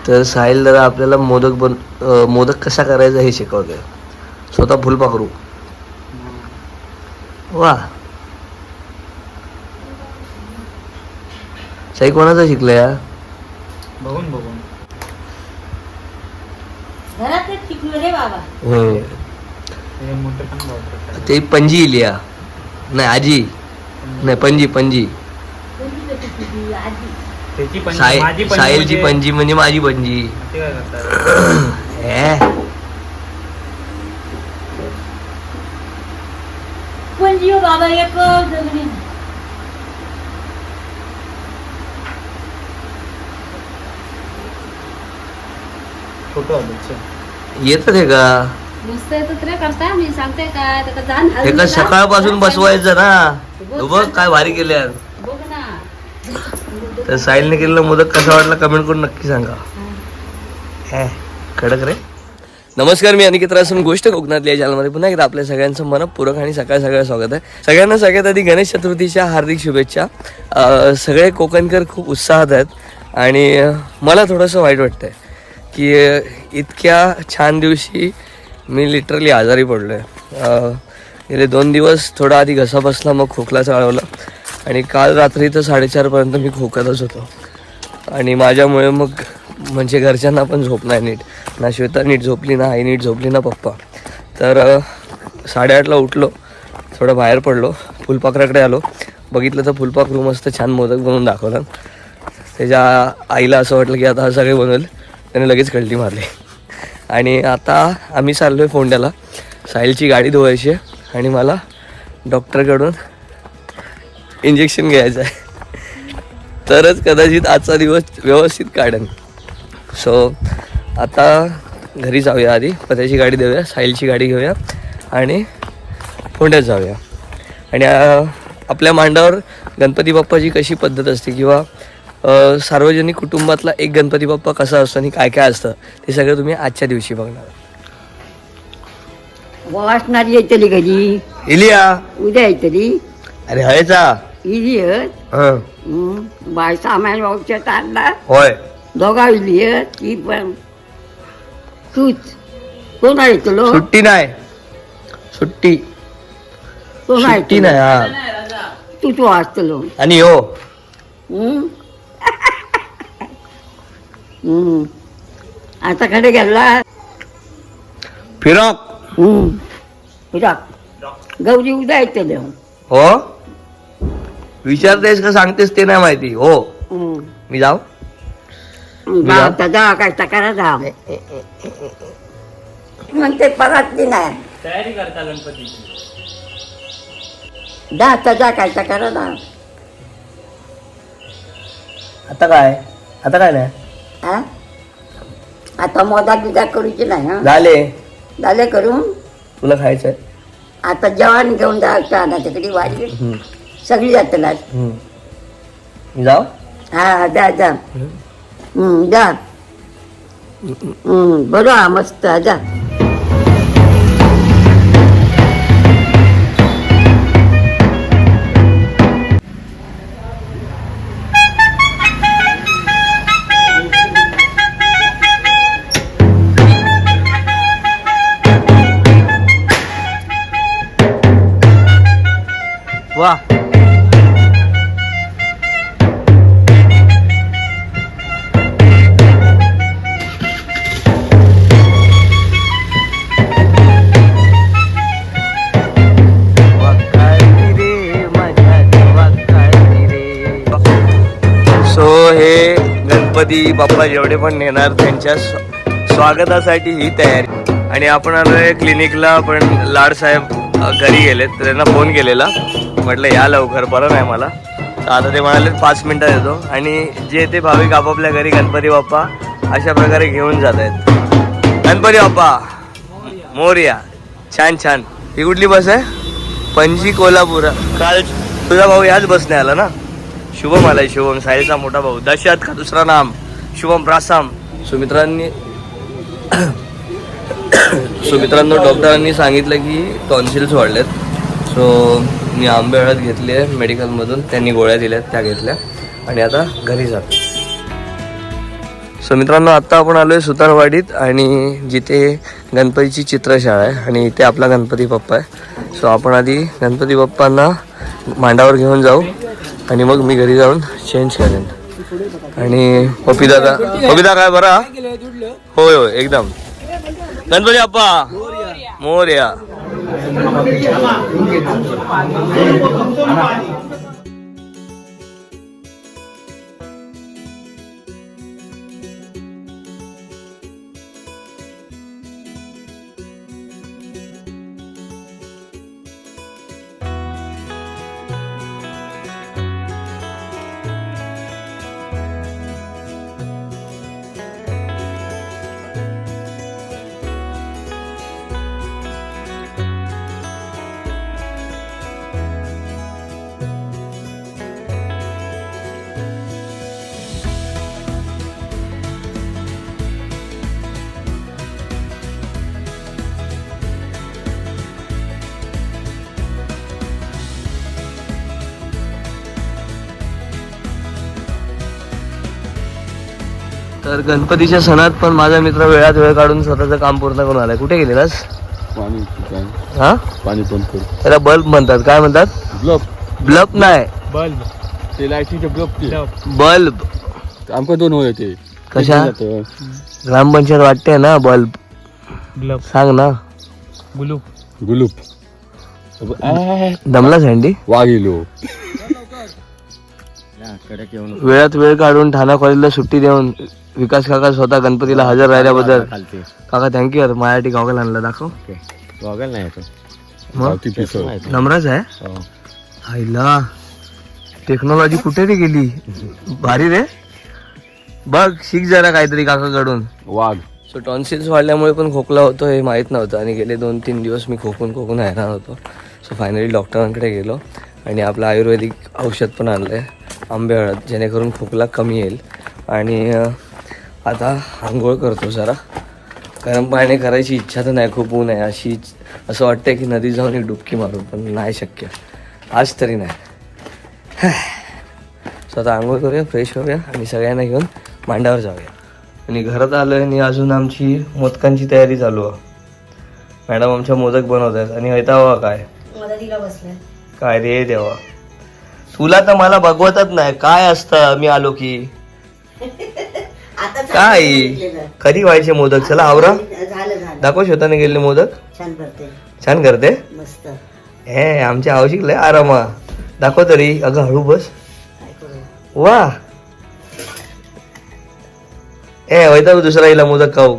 तर साहिल दादा आपल्याला मोदक कसा करायचा हे शिकवतोय. स्वतः फुलपाखरू. वा, साई कोणाचा शिकला या? बघून बघून. ते पणजी लिया नाही, आजी नाही, पणजी साहिलची पणजी म्हणजे माझी पणजी. बाबा एक जगली येत हे का? हे का सकाळपासून बसवायचं ना. बघ काय भारी केल्या. तर साहिलने केलेला मोदक कसा वाटला कमेंट करून नक्की सांगा. कडक रे. नमस्कार, मी अनिकेत रासून गोष्ट कोकणातल्या या चॅनलमध्ये पुन्हा एकदा आपल्या सगळ्यांचं मनपूर्वक आणि सगळं स्वागत आहे. सगळ्यांना सगळ्यात आधी गणेश चतुर्थीच्या हार्दिक शुभेच्छा. सगळे कोकणकर खूप उत्साहात आहेत आणि मला थोडंसं वाईट वाटतंय की इतक्या छान दिवशी मी लिटरली आजारी पडलो आहे. गेले 2 दिवस थोडा आधी घसा बसला, मग खोकला चालवला आणि काल रात्री तर 4:30पर्यंत मी खोकतच होतो. आणि माझ्यामुळे मग म्हणजे घरच्यांना पण झोप नाही नीट. ना श्वेता नीट झोपली, ना आई नीट झोपली, ना पप्पा. तर 8:30ला उठलो, थोडं बाहेर पडलो, फुलपाखराकडे आलो. बघितलं तर फुलपाखरू मस्त छान मोदक बनवून दाखवला. त्याच्या आईला असं वाटलं की आता हा सगळे बनवेल, त्याने लगेच कल्टी मारली. आणि आता आम्ही चाललो आहे फोंड्याला. साहिलची गाडी धुवायची आहे आणि मला डॉक्टरकडून इंजेक्शन घ्यायचं आहे. तरच कदाचित आजचा दिवस व्यवस्थित काढेन. सो आता घरी जाऊया, आधी पत्याची गाडी देऊया, साहिलची गाडी घेऊया आणि फोंड्यात जाऊया. आणि आपल्या मांडावर गणपती बाप्पाची कशी पद्धत असते किंवा सार्वजनिक कुटुंबातला एक गणपती बाप्पा कसा असतो आणि काय काय असतं ते सगळं तुम्ही आजच्या दिवशी बघणार. वाचणारी येतली घरी इलिया उद्या येतली. अरे हयचा इलियत बाय सामान वावच्या तारला होय. दोघा इलियत ती पण तूच कोणा येतलो. सुट्टी नाही, सुट्टी कोणा सुट्टी येतलो नाही. हा, तूच वाचतलो. आणि हो आता कडे गेला फिरक. गौरी उद्या येतले. हो, विचारतेस का सांगतेस ते नाही माहिती. हो, मी जाऊ. जा काय तकारा जा म्हणते परत नाही तयारी करता गणपतीची. जा काय तकारा जा. आता काय नाही. हा? आता मोदक बिदाक करूची नाही. हा झाले करून तुला खायचंय. आता जेवण घेऊन जायचं ना तिकडे वाढली सगळी जातला. मी जाऊ. हा जा जा बरं मस्त जा. वा, सो हे गणपती बाप्पा जेवढे पण नेणार त्यांच्या स्वागतासाठी ही तयारी. आणि आपण आलोय क्लिनिकला, पण लाडसाहेब घरी गेलेत. त्यांना फोन केलेला, म्हटलं या लवकर, बरं नाही मला. तर आता ते म्हणाले 5 मिनिटात येतो. आणि जे ते भाविक आपापल्या घरी गणपती बाप्पा अशा प्रकारे घेऊन जात आहेत. गणपती बाप्पा मोरया. छान छान. ही कुठली बस आहे? पणजी कोल्हापूर. काल तुझा भाऊ ह्याच बसने आला ना. शुभम आलाय. शुभम साहिलचा मोठा भाऊ. दशरथ का दुसरा नाम शुभम प्रासाम. सुमित्रांनो डॉक्टरांनी सांगितलं की टॉन्सिल्स वाढलेत. सो मी आंबे हळद घेतली आहे मेडिकलमधून, त्यांनी गोळ्या दिल्यात त्या घेतल्या आणि आता घरी जातो. सो मित्रांनो आत्ता आपण आलोय सुतारवाडीत आणि जिथे गणपतीची चित्रशाळा आहे आणि इथे आपला गणपती बाप्पा आहे. सो आपण आधी गणपती बाप्पांना मांडावर घेऊन जाऊ आणि मग मी घरी जाऊन चेंज करेन. आणि पपिदा काय बरा? होय होय एकदम. गणपती बाप्पा मोरया. तर गणपतीच्या सणात पण माझा मित्र वेळात वेळ काढून स्वतःचं काम पूर्ण करून आलाय. कुठे गेलेलास? हा पाणी पंप त्याला बल्ब म्हणतात. काय म्हणतात? ब्लब ब्लब नाही, बल्ब ते लाईटीचे ब्लब बल्ब. आमका दोन होय ते कशा? ग्रामपंचायत वाटते ना बल्ब. ग्लब सांग ना. गुलूप गुलूप दमला सँडी. वागिलो वेळात वेळ काढून ठाणा कॉलेजला सुट्टी देऊन विकास काका स्वतः गणपतीला हजर राहिल्याबद्दल काका थँक्यू. यार माझ्यासाठी गॉगल आणला. दाखव. गॉगल नाही मग पिसळ नम्रच आहे. आईला टेक्नॉलॉजी कुठे रे गेली. भारी रे. बघ शिक जरा काहीतरी काकाकडून. वाघ. सो टॉन्सिल्स वाढल्यामुळे पण खोकला होतो हे माहीत नव्हतं आणि गेले 2-3 दिवस मी खोकून हैराण होतो. सो फायनली डॉक्टरांकडे गेलो आणि आपलं आयुर्वेदिक औषध पण आणलं आहे आंबे हळद, जेणेकरून खोकला कमी येईल. आणि आता आंघोळ करतो जरा. गरम पाणी करायची इच्छा तर नाही, खूप ऊन आहे. असं वाटतंय की नदी जाऊन एक डुबकी मारू, पण नाही शक्य आज तरी नाही. सो आता आंघोळ करूया, फ्रेश होऊया आणि सगळ्यांना घेऊन मांडावर जाऊया. आणि घरात आलो आहे आणि अजून आमची मोदकांची तयारी चालू आहे. मॅडम आमच्या मोदक बनवत आहेत आणि हैतावा काय काय रे देवा. तुला तर मला बघवतच नाही काय असतं. मी आलो की काय कधी व्हायचे मोदक. चला आवरा. दाखव शेताने गेलेले मोदक. छान करते. हे आमच्या आवश्यक लय आरामा. दाखव तरी. अगं हळू बस. वा ए वैता दुसरा हिला मोदक खाऊ.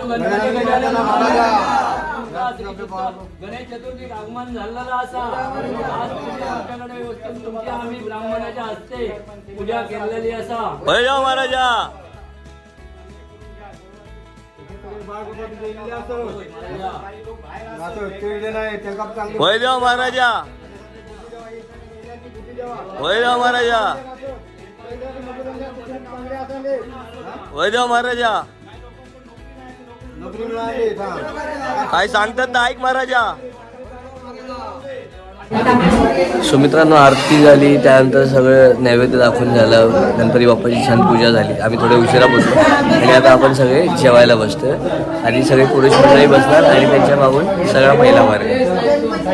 गणपती गजानन महाराज गणेश चतुर्थी आगमन झालेला असा आज तुम्ही आमच्याकडे व्यवस्थित तुमच्या आम्ही ब्राह्मणाच्या हस्ते पूजा केलेली असा. होय जाऊ महाराजा. होय देव महाराजा. होय देव महाराजा. होय देव महाराजा. काय सांगतात ना ऐक महाराजा. सुमित्रांनो आरती झाली, त्यानंतर सगळं नैवेद्य दाखवून झालं, गणपती बाप्पाची छान पूजा झाली. आम्ही थोडे उशिरा बसलो आणि आता आपण सगळे जेवायला बसतोय. आणि सगळे पुरुष मंडळी बसणार आणि त्यांच्या मागून सगळा महिला वर्ग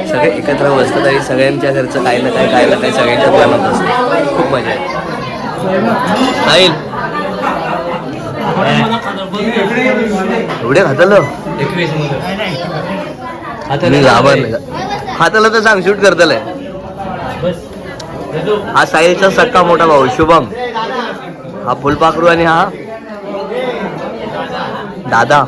सगळे एकत्र बसतात आणि सगळ्यांच्या घरचं काही ना काही सगळ्यांच्या प्लॅनात असतं. खूप मजा आहे. एवढे खातलं हाताला तर सांग शूट करतलंय. हा साहिलचा सक्का मोठा भाऊ शुभम, हा फुलपाखरू आणि हा दादा.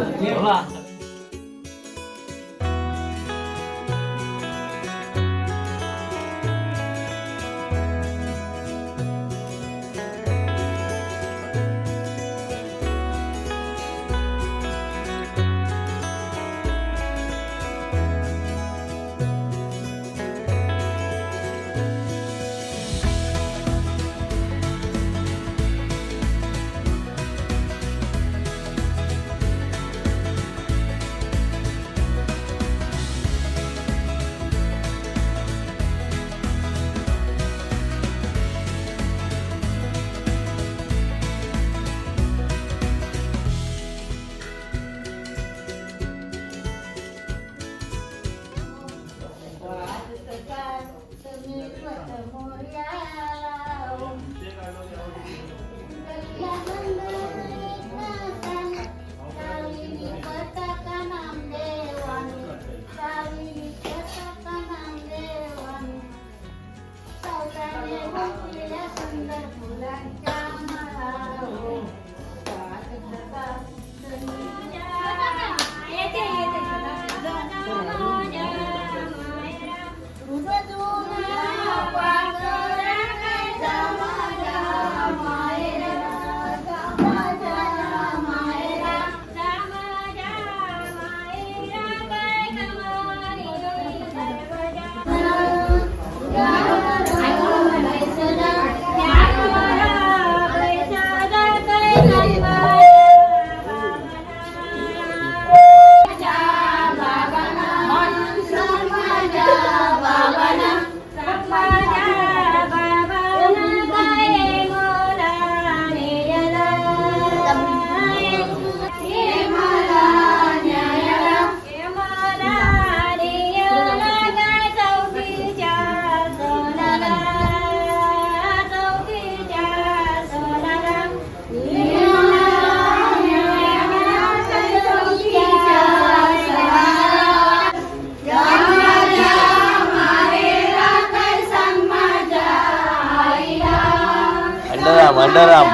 अंडरराम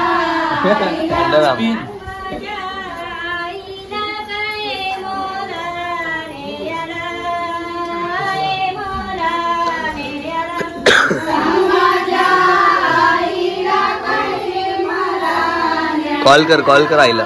कॉल कर आईला.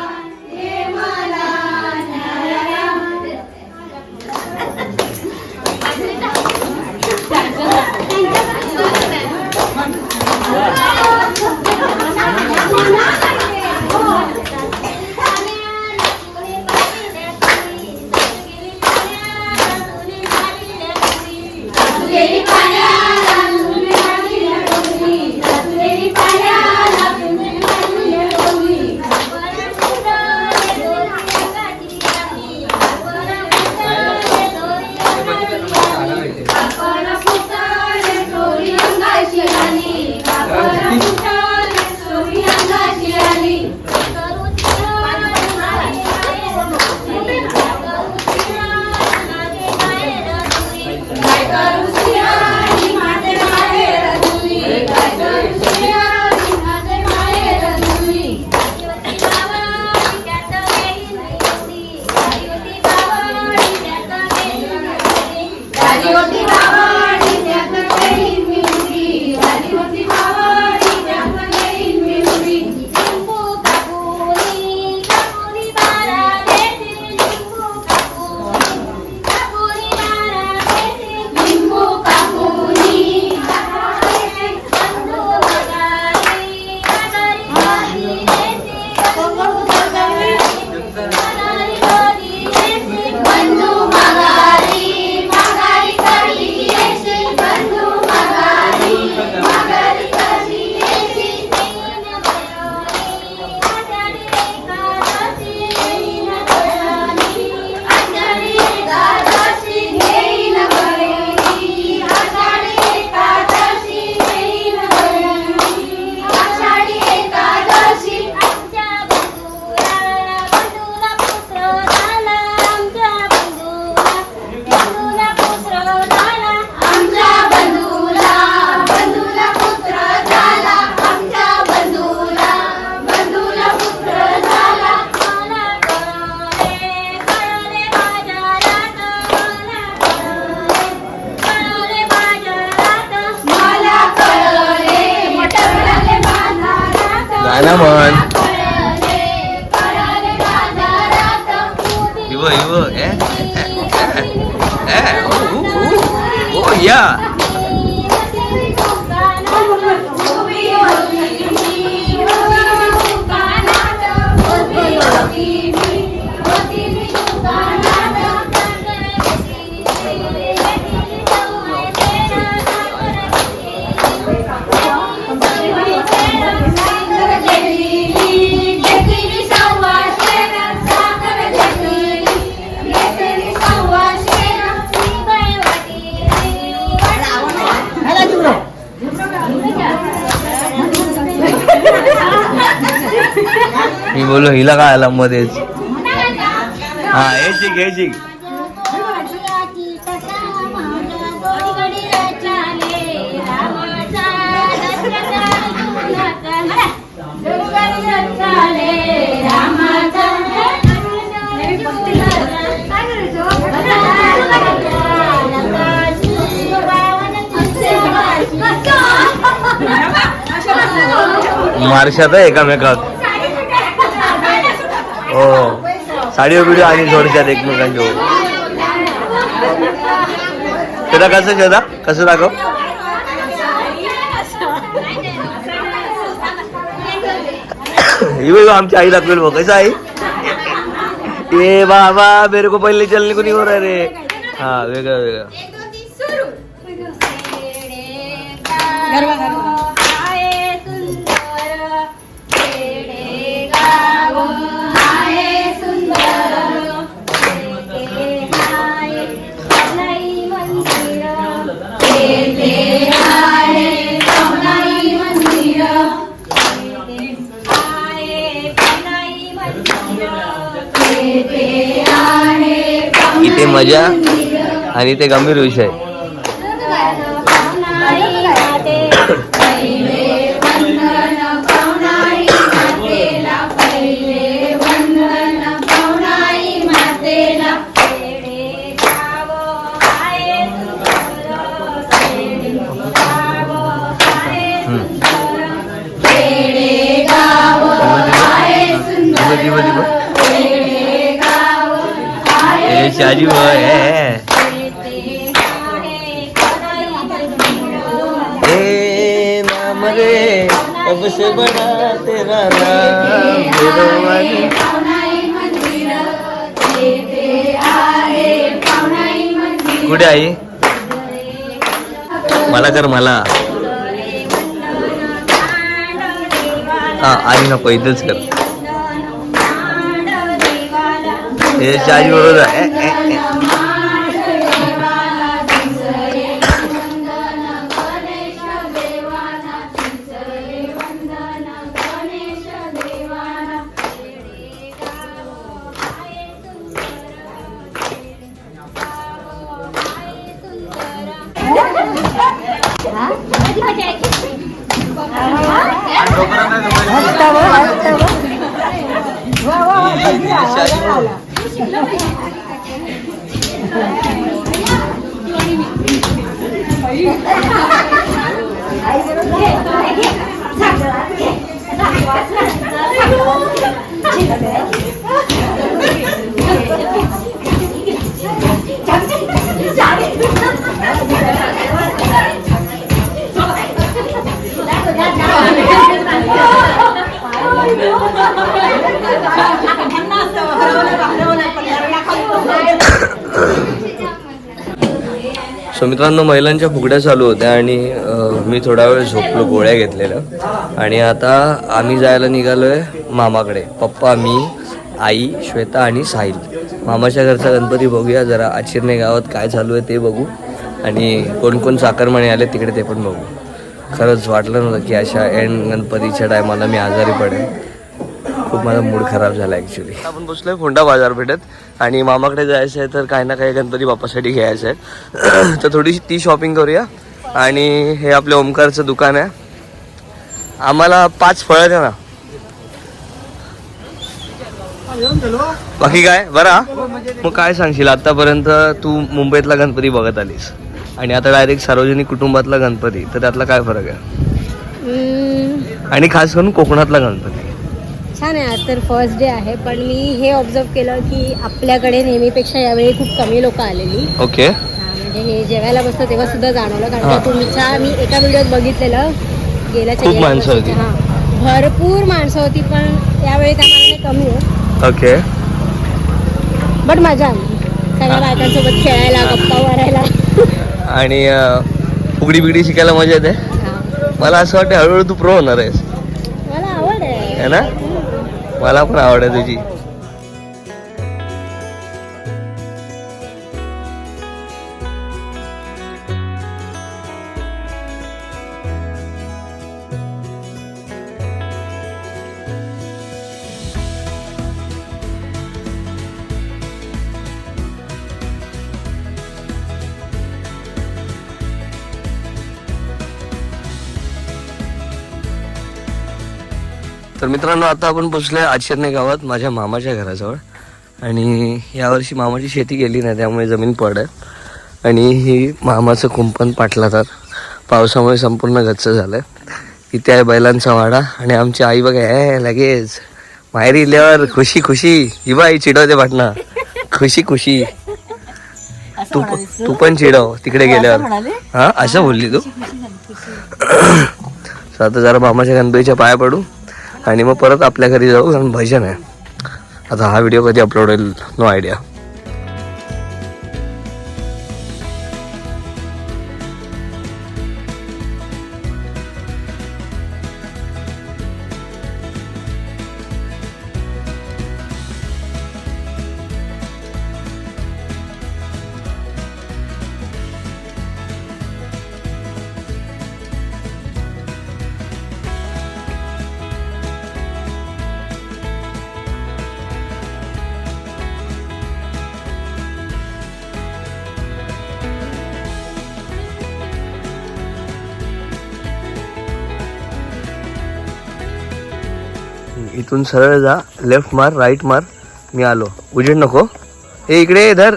गाणं म्हण. इव इव ओ या. मी बोललो हिला काय आला मध्येच. हा हे शिक हे शिक. मार्शात आहे एकामेकात. हो साडीवर व्हिडिओ आणि थोडक्यात एकमेकांचे. त्याला कसं शोधा कसं दाखव. ही आमची आई दाखवेल बघ. कसं आई ए बाबा मेरे को पहिले चलने को नहीं हो रहा रे. हा वेगळं वेगळं. इथे मजा आणि ते गंभीर विषय. शाजी है नाम रे अब से बड़ा तेरा नाम. कुठे आई मला कर मला. हा आई नको इथंच कर. हे शाजी बरोबर आहे. सो मित्रांनो महिलांच्या फुगड्या चालू होत्या आणि मी थोडा वेळ झोपलो, गोळ्या घेतलेल्या आणि आता आम्ही जायला निघालोय मामाकडे. पप्पा, मी, आई, श्वेता आणि साहिल. मामाच्या घरचा गणपती बघूया जरा. आचिरणे गावात काय चालू आहे ते बघू आणि कोण कोण चाकरमाने आले तिकडे ते पण बघू. खरंच वाटलं नव्हतं की अशा एंड गणपतीच्या टायमाला मी आजारी पडेन. खूप माझा मूड खराब झाला ॲक्च्युली. आपण बसलोय फोंडा बाजारपेठेत आणि मामाकडे जायचं आहे तर काही ना काही गणपती बाप्पासाठी घ्यायचं आहे. तर थोडीशी ती शॉपिंग करूया. आणि हे आपल्या ओमकारचं दुकान आहे. आम्हाला 5 फळं द्या ना. बाकी काय बरं. मग काय सांगशील, आतापर्यंत तू मुंबईतला गणपती बघत आलीस आणि आता डायरेक्ट सार्वजनिक कुटुंबातला गणपती, तर त्यातला काय फरक आहे? आणि खास करून कोकणातला गणपती. छान आहे. आज तर फर्स्ट डे आहे, पण मी हे ऑब्झर्व केलं की आपल्याकडे नेहमीपेक्षा यावेळी खूप कमी लोक आलेली. ओके. म्हणजे हे जेवायला बसतं तेव्हा सुद्धा जाणवलं, कारण हा. का तुमच्या मी एका व्हिडिओत बघितलेलं गेल्या खूप माणसं होती. हां, भरपूर माणसं होती, पण यावेळी त्या मानाने कमी आहे. ओके. बट मजा आली सगळ्या बायकांसोबत खेळायला, गप्पा मारायला. आणि फुगडी बिगडी शिकायला मजा येते. हां, मला असं वाटतं हळूहळू तू प्रो होणार आहेस, मला आवड आहे. है ना? मला पण आवड आहे तुझी. तर मित्रांनो, आता आपण पोचलोय आचरणे गावात माझ्या मामाच्या घराजवळ. आणि यावर्षी मामाची शेती गेली नाही, त्यामुळे जमीन पड आहे. आणि ही मामाचं कुंपण पाटलातात पावसामुळे संपूर्ण गच्च झालंय. इथे आहे बैलांचा वाडा. आणि आमची आई बघा लगेच माहेरी इल्यावर खुशी खुशी. ही बाई चिडवते पाटणा, खुशी खुशी. तू पण चिडव तिकडे गेल्यावर. हा, असं बोलली तू. आता जरा मामाच्या गणपतीच्या पाया पडू आणि मग परत आपल्या घरी जाऊ, कारण भजन आहे. आता हा व्हिडिओ कधी अपलोड होईल नो आयडिया. इथून सरळ जा, लेफ्ट मार, राईट मार. मी आलो. उजेड नको. ए इकडे धर.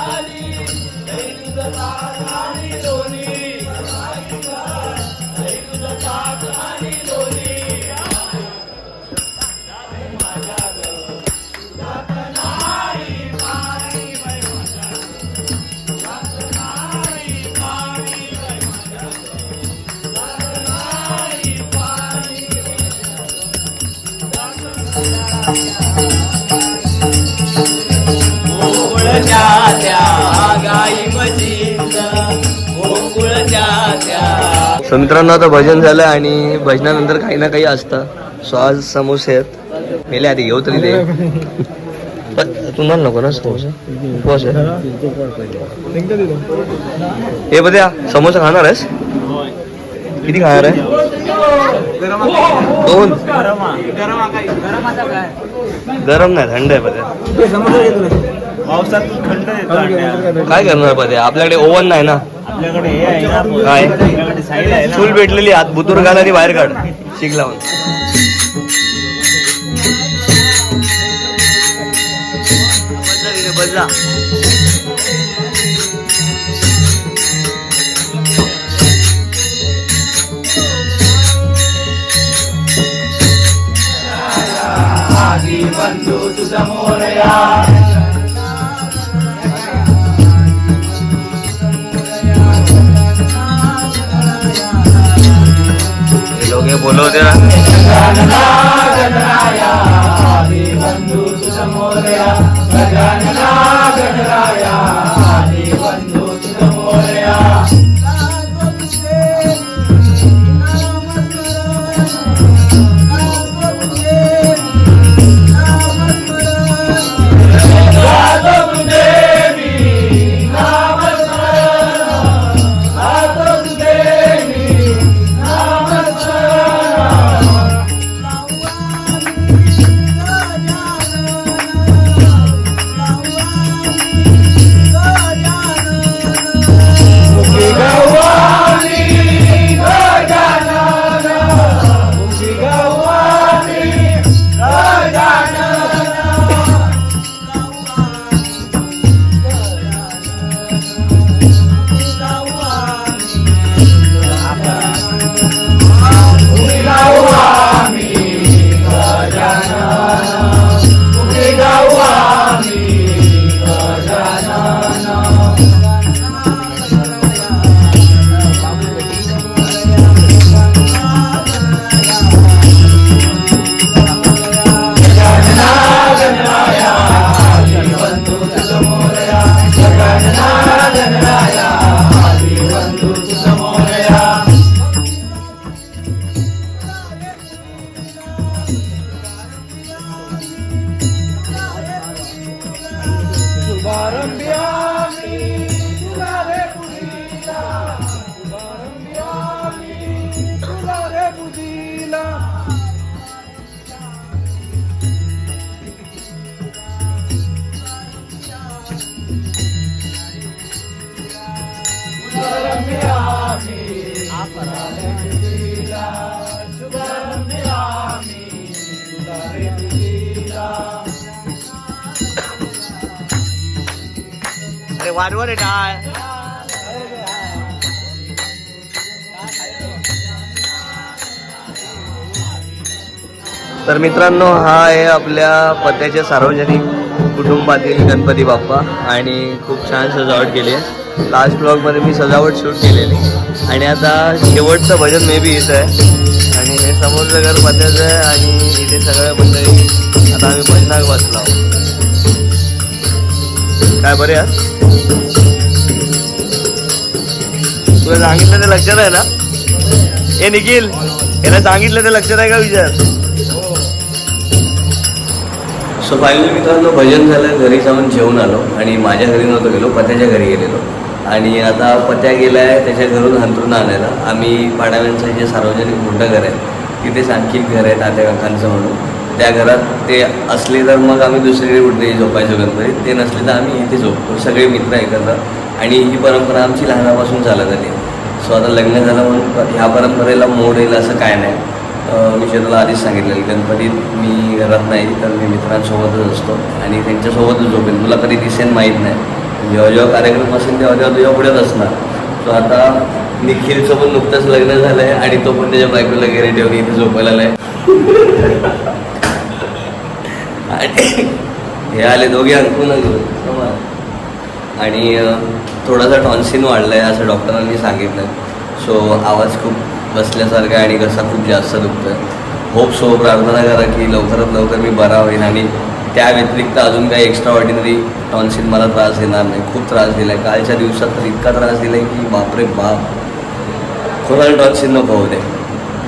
झाली सो मित्रांनो आता भजन झालं आणि भजनानंतर काही ना काही असतं. सो आज समोसे आहेत. मेले आधी घेऊ तरी ते तुम्हाला नको ना समोसा. उपवास आहे. हे बघा समोसा खाणार आहेस? किती खाणार आहे? 2. गरम नाही थंड आहे बघा. काय करणार बघा आपल्याकडे ओव्हन नाही ना. काय चूल भेटलेली आत बुतूर घाल आणि बाहेर काढ शिक लावून. बजा लोग बोलो तेरा अरे वाढवर आहे टाळ. तर मित्रांनो हा आहे आपल्या पत्याच्या सार्वजनिक कुटुंबातील गणपती बाप्पा आणि खूप छान सजावट केली आहे. लास्ट ब्लॉगमध्ये मी सजावट शूट केलेली आणि आता शेवटचं भजन मे बी इथं आहे आणि हे समोरचं घर पत्याचं आहे आणि इथे सगळ्या मंडळी आता आम्ही भजनाक बसलो. काय बरे आहात? तुला सांगितलं ते लक्षात आहे ना? हे निखिल याला सांगितलं ते लक्षात आहे का विचार. सो फायनली मित्रांनो भजन झालं. घरी जाऊन जेवून आलो आणि माझ्या घरी नव्हतो गेलो, पत्याच्या घरी गेलेलो आणि आता पत्या गेला आहे त्याच्या घरून हंतरून आणायला. आम्ही पाडाव्यांचं जे सार्वजनिक मोठं घर आहे तिथेच आणखी घर आहे तात्या काकांचं म्हणून. त्या घरात ते असले तर मग आम्ही दुसरीकडे कुठेही झोपायचो गणपती, ते नसले तर आम्ही इथे झोपतो सगळे मित्र एकत्र. आणि ही परंपरा आमची लहानापासून चालत आली. सो आता लग्न झालं म्हणून ह्या परंपरेला मोड येईल असं काय नाही. मी तुला आधीच सांगितलं गणपतीत मी घरात नाही तर मी मित्रांसोबतच असतो आणि त्यांच्यासोबतच झोपेन. तुला कधी दिसेन माहीत नाही. जेव्हा जेव्हा कार्यक्रम असेल तेव्हा तेव्हा तुझ्या पुढेच असणार. सो आता निखिलचं पण नुकतंच लग्न झालं आहे आणि तो पण त्याच्या बायकोला गेरे ठेवून इथे झोपायला आलाय. आणि हे आले दोघे अंकून आणि थोडासा टॉन्सिन वाढला आहे असं डॉक्टरांनी सांगितलं. सो आवाज खूप बसल्यासारखा आहे आणि घसा खूप जास्त दुखतो आहे होप सो प्रार्थना करा की लवकरात लवकर मी बरा होईन आणि त्या व्यतिरिक्त अजून काही एक्स्ट्रा ऑर्डिनरी टॉन्सिल मला त्रास देणार नाही. खूप त्रास दिला आहे कालच्या दिवसात तर इतका त्रास दिला आहे की बापरे बाप, कोणाला टॉन्सिल नको होते.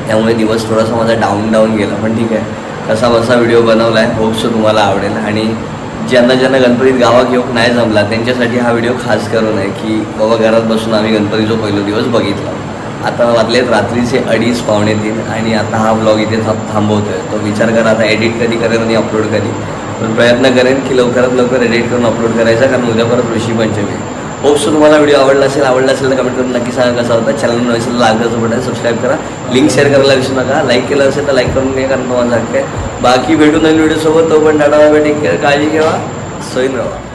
त्यामुळे दिवस थोडासा माझा डाऊन गेला, पण ठीक आहे कसा बसा व्हिडिओ बनवला आहे. होपसो तुम्हाला आवडेल आणि ज्यांना गणपतीत गावात येऊन नाही जमला त्यांच्यासाठी हा व्हिडिओ खास करून आहे की बाबा घरात बसून आम्ही गणपतीचा पहिला दिवस बघितला. आता वाजलेत रात्रीचे 2:30-2:45 आणि आता हा व्लॉग इथे थांबवतोय. तो विचार करा आता एडिट कधी करेन आणि अपलोड कधी, पण प्रयत्न करेन की लवकरात लवकर एडिट करून अपलोड करायचा, कारण उद्या परत ऋषीपंचमी. होपसो तुम्हाला व्हिडिओ आवडला असेल तर कमेंट करून नक्की सांगा कसा होता. चॅनल नसेल लागायचं बटन सबस्क्राईब करा, लिंक शेअर करायला विसरू नका. लाईक केलं असेल तर लाईक करून घ्या, कारण तुम्हाला हक्क आहे. बाकी भेटून नवीन व्हिडिओसोबत. तो पण tata bye bye, take care, काळजी घ्या, सैन राहा.